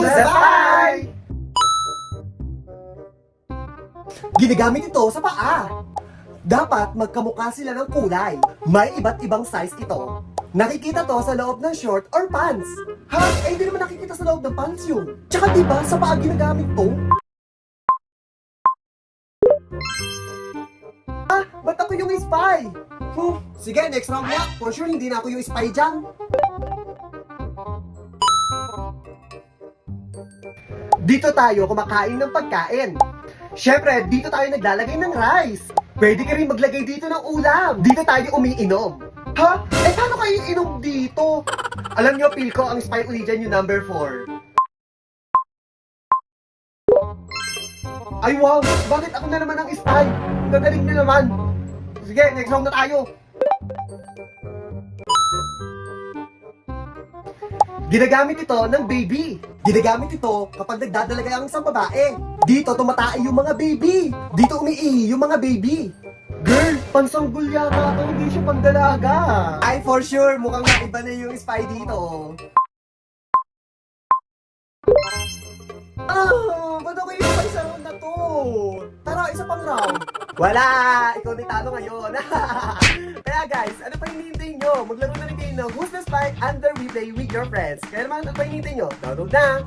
Spy! Ginagamit ito sa paa. Dapat magkamukha sila ng kulay. May iba't ibang size ito. Nakikita to sa loob ng short or pants. Ha? Eh, hindi naman nakikita sa loob ng pants yun. Tsaka diba, sa paa ginagamit to? Ah, ba't ako yung spy? Sige, next round na. For sure, hindi na ako yung spy dyan. Dito tayo kumakain ng pagkain. Siyempre, dito tayo naglalagay ng rice. Pwede ka rin maglagay dito ng ulam. Dito tayo umiinom. Ha? Eh, paano kayo inom dito? Alam nyo, feel ko, ang spy uli dyan yung number 4. Ay, wow! Bakit ako na naman ang spy? Ang gagaling na naman. Sige, next round na tayo. Ginagamit ito ng baby. Ginagamit ito kapag nagdadalaga ang isang babae. Dito tumatae yung mga baby. Dito umiihi yung mga baby. Girl, pansanggol yata ito, hindi siya pandalaga. Ay, for sure, mukhang iba na yung spy dito. Ba't ako yung spy sa round na to? Tara, isa pang round. Wala! Ikaw na talo ngayon. Kaya guys, ano pa hinihintay nyo? Maglaro na rin kayo ng Who's the Spy Under Replay with your friends. Kaya naman, ano pa hinihintay nyo? Download na!